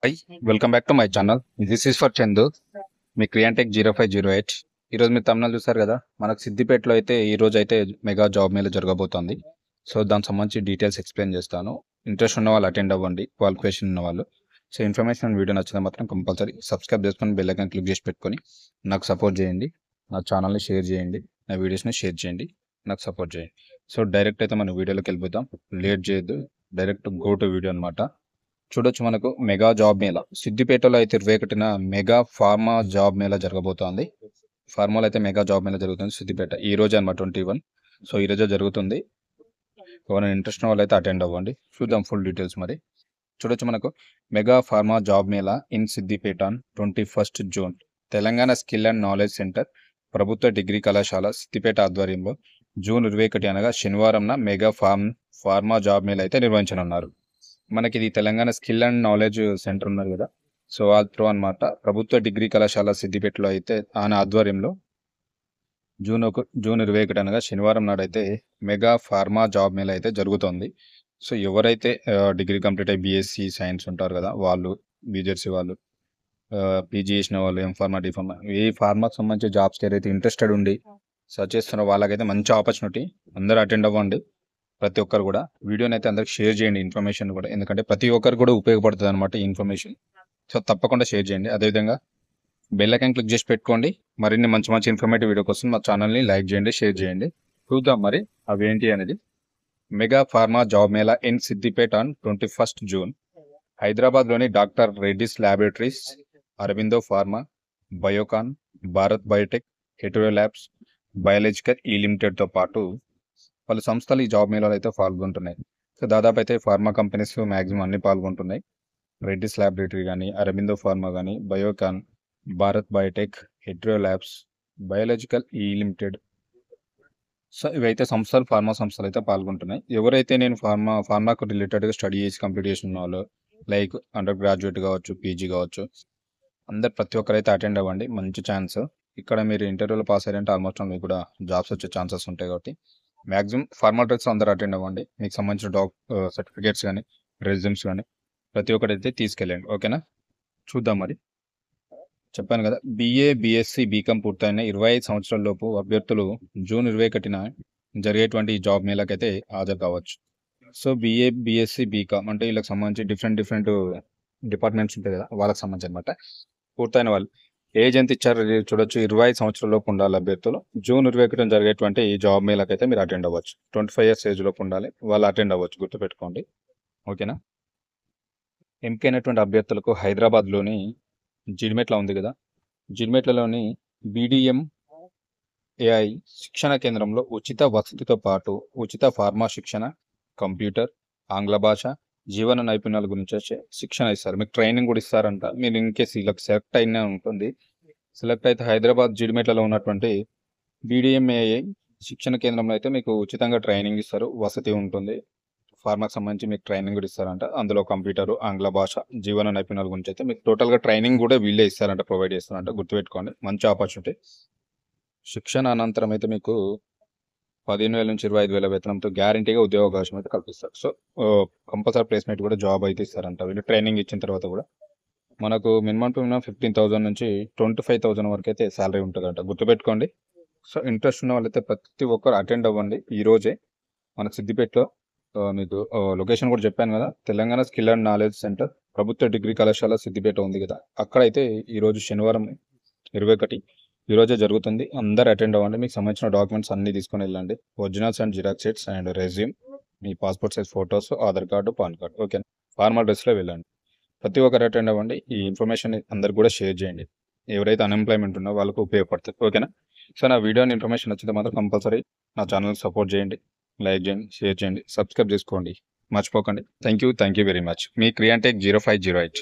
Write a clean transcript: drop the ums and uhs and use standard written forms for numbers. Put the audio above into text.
High welcome back to my channel. This is for Chandu, మీ క్రియాంటెక్ 0508. ఈరోజు మీరు తమిళ చూసారు కదా, మనకు సిద్దిపేటలో అయితే ఈ రోజు అయితే మెగా జాబ్ మేళ జరగబోతోంది. సో దానికి సంబంధించి డీటెయిల్స్ ఎక్స్ప్లెయిన్ చేస్తాను. ఇంట్రెస్ట్ ఉన్న వాళ్ళు అటెండ్ అవ్వండి, క్వాలిఫికేషన్ ఉన్న వాళ్ళు. సో ఇన్ఫర్మేషన్ వీడియో నచ్చితే మాత్రం కంపల్సరీ సబ్స్క్రైబ్ చేసుకొని బెల్ ఐకాన్ క్లిక్ చేసి పెట్టుకొని నాకు సపోర్ట్ చేయండి. నా ఛానల్ని షేర్ చేయండి, నా వీడియోస్ని షేర్ చేయండి, నాకు సపోర్ట్ చేయండి. సో డైరెక్ట్ అయితే మనం వీడియోలోకి వెళ్ళిపోతాం. లేట్ చేయొద్దు, డైరెక్ట్ గో టు వీడియో అనమాట. చూడొచ్చు, మనకు మెగా జాబ్ మేళా సిద్దిపేటలో అయితే 21న మెగా ఫార్మా జాబ్ మేళా జరగబోతోంది. ఫార్మాలో అయితే మెగా జాబ్ మేళా జరుగుతుంది సిద్దిపేట ఈ రోజు అనమాట 21. సో ఈ రోజే జరుగుతుంది. ఎవరైనా ఇంట్రెస్ట్ ఉన్న వాళ్ళు అయితే అటెండ్ అవ్వండి. చూద్దాం ఫుల్ డీటెయిల్స్. మరి చూడొచ్చు, మనకు mega pharma job mela in Siddipet 21 June Telangana skill and knowledge centre ప్రభుత్వ డిగ్రీ కళాశాల సిద్దిపేట ఆధ్వర్యంలో జూన్ 21 అనగా శనివారంన మెగా ఫార్మా జాబ్ మేళా అయితే నిర్వహించనున్నారు. మనకి ఇది Telangana skill and knowledge centre ఉన్నారు కదా, సో ఆ త్రో అనమాట. ప్రభుత్వ డిగ్రీ కళాశాల సిద్దిపేటలో అయితే ఆయన ఆధ్వర్యంలో జూన్ 21 అనగా శనివారం నాడైతే మెగా ఫార్మా జాబ్ మేళా అయితే జరుగుతోంది. సో ఎవరైతే డిగ్రీ కంప్లీట్ అయ్యి బీఎస్సీ సైన్స్ ఉంటారు కదా, వాళ్ళు బీజెడ్సీ వాళ్ళు, పీజీ చేసిన వాళ్ళు, ఎంఫార్మా డిఫార్మా, ఏ ఫార్మాకి సంబంధించి జాబ్స్కి ఏదైతే ఇంట్రెస్టెడ్ ఉండి సర్చ్ చేస్తున్న వాళ్ళకైతే మంచి ఆపర్చునిటీ. అందరూ అటెండ్ అవ్వండి. ప్రతి ఒక్కరు కూడా వీడియోని అయితే అందరికి షేర్ చేయండి, ఇన్ఫర్మేషన్ కూడా, ఎందుకంటే ప్రతి ఒక్కరు కూడా ఉపయోగపడుతుంది అనమాట ఈ ఇన్ఫర్మేషన్. సో తప్పకుండా షేర్ చేయండి. అదేవిధంగా బెల్ ఐకాన్ క్లిక్ చేసి పెట్టుకోండి. మరిన్ని మంచి మంచి ఇన్ఫర్మేటివ్ వీడియో కోసం మా ఛానల్ని లైక్ చేయండి, షేర్ చేయండి. చూద్దాం మరి అవేంటి అనేది. Mega pharma job mela in Siddipet on 21 June. హైదరాబాద్లోని doctor Reddy's laboratories, Aurobindo pharma, Biocon, Bharat Biotech, Hetero labs, biological E లిమిటెడ్తో పాటు పలు సంస్థలు ఈ జాబ్ మేళాలో అయితే పాల్గొంటున్నాయి. సో దాదాపు అయితే ఫార్మా కంపెనీస్ మ్యాక్సిమం అన్ని పాల్గొంటున్నాయి. రెడ్డిస్ ల్యాబొరేటరీ కానీ, అరబిందో ఫార్మా కానీ, Biocon, Bharat Biotech, Hetero labs, biological ఈ లిమిటెడ్. సో ఇవైతే సంస్థలు, ఫార్మా సంస్థలు అయితే పాల్గొంటున్నాయి. ఎవరైతే నేను ఫార్మాకు రిలేటెడ్గా స్టడీ చేసి కంప్లీట్ చేసిన వాళ్ళు, లైక్ అండర్ గ్రాడ్యుయేట్ కావచ్చు, పీజీ కావచ్చు, అందరు ప్రతి ఒక్కరైతే అటెండ్ అవ్వండి. మంచి ఛాన్స్. ఇక్కడ మీరు ఇంటర్వ్యూలో పాస్ అయ్యారంటే ఆల్మోస్ట్ మీకు కూడా జాబ్స్ వచ్చే ఛాన్సెస్ ఉంటాయి. కాబట్టి మ్యాక్సిమం ఫార్మల్ డ్రెస్ అందరూ అటెండ్ అవ్వండి. మీకు సంబంధించిన సర్టిఫికేట్స్ కానీ, రెజ్యూమ్స్ కానీ ప్రతి ఒక్కరైతే తీసుకెళ్ళండి. ఓకేనా? చూద్దాం మరి. చెప్పాను కదా, బీఏ, బీఎస్సీ, బీకామ్ పూర్తయిన 25 సంవత్సరాల లోపు అభ్యర్థులు జూన్ 21న జరిగేటువంటి జాబ్ మేళకైతే హాజరు కావచ్చు. సో బీఏ, బీఎస్సీ, బీకామ్ అంటే వీళ్ళకి సంబంధించి డిఫరెంట్ డిపార్ట్మెంట్స్ ఉంటాయి కదా, వాళ్ళకి సంబంధించి అనమాట. పూర్తయిన వాళ్ళు ఏజ్ ఎంత ఇచ్చారు చూడొచ్చు, 25 సంవత్సరాల లోపు ఉండాలి అభ్యర్థులు. జూన్ 21 జరిగేటువంటి ఈ జాబ్ మేళకైతే మీరు అటెండ్ అవ్వచ్చు. 25 ఇయర్స్ ఏజ్ లోపు ఉండాలి, వాళ్ళు అటెండ్ అవ్వచ్చు, గుర్తుపెట్టుకోండి. ఓకేనా? ఎంపికైనటువంటి అభ్యర్థులకు హైదరాబాద్లోని జిడిమెట్ల ఉంది కదా, జిడిమెట్లలోని బీడీఎం ఏఐ శిక్షణ కేంద్రంలో ఉచిత వసతితో పాటు ఉచిత ఫార్మా శిక్షణ, కంప్యూటర్, ఆంగ్ల భాష, జీవన నైపుణ్యాల గురించి శిక్షణ ఇస్తారు. మీకు ట్రైనింగ్ కూడా ఇస్తారంట. మీరు ఇన్కేస్ ఇలా సెలెక్ట్ అయినా ఉంటుంది, సెలెక్ట్ అయితే హైదరాబాద్ జిడిమెట్లలో ఉన్నటువంటి బీడీఎంఏఐ శిక్షణ కేంద్రంలో అయితే మీకు ఉచితంగా ట్రైనింగ్ ఇస్తారు, వసతి ఉంటుంది. ఫార్మాకి సంబంధించి మీకు ట్రైనింగ్ కూడా ఇస్తారంట. అందులో కంప్యూటర్, ఆంగ్ల భాష, జీవన నైపుణ్యాల గురించి అయితే మీకు టోటల్గా ట్రైనింగ్ కూడా వీళ్ళే ఇస్తారంట, ప్రొవైడ్ చేస్తారంట. గుర్తుపెట్టుకోండి, మంచి ఆపర్చునిటీ. శిక్షణ అనంతరం అయితే మీకు 15,000 నుంచి 25,000 వేతనంతో గ్యారంటీగా ఉద్యోగ అవకాశం అయితే కల్పిస్తారు. సో కంపల్సరీ ప్లేస్మెంట్ కూడా జాబ్ అయితే ఇస్తారంట వీళ్ళు. ట్రైనింగ్ ఇచ్చిన తర్వాత కూడా మనకు మినిమం టు మినిమం 15,000 నుంచి 25,000 వరకు అయితే శాలరీ ఉంటుందంట. గుర్తుపెట్టుకోండి. సో ఇంట్రెస్ట్ ఉన్న వాళ్ళైతే ప్రతి ఒక్కరు అటెండ్ అవ్వండి. ఈ రోజే మన సిద్దిపేటలో మీకు లొకేషన్ కూడా చెప్పాను కదా, Telangana skill and knowledge centre ప్రభుత్వ డిగ్రీ కళాశాల సిద్దిపేట ఉంది కదా, అక్కడైతే ఈరోజు శనివారం 21 ఈ రోజే జరుగుతుంది. అందరు అటెండ్ అవ్వండి. మీకు సంబంధించిన డాక్యుమెంట్స్ అన్ని తీసుకొని వెళ్ళండి. Originals and xerox sheets and resume, me passport size photos, Aadhaar card, pan card. Okay, formal డ్రెస్లో వెళ్ళండి. ప్రతి ఒక్కరు అటెండ్ అవ్వండి. ఈ ఇన్ఫర్మేషన్ అందరికి కూడా షేర్ చేయండి. ఎవరైతే అన్ఎంప్లాయ్మెంట్ ఉన్నో వాళ్ళకు ఉపయోగపడుతుంది. ఓకేనా? సో నా వీడియోని ఇన్ఫర్మేషన్ వచ్చితే మాత్రం కంపల్సరీ నా ఛానల్కి సపోర్ట్ చేయండి, లైక్ చేయండి, షేర్ చేయండి, సబ్స్క్రైబ్ చేసుకోండి, మర్చిపోకండి. Thank you very much. మీ క్రియాంటెక్ 0508.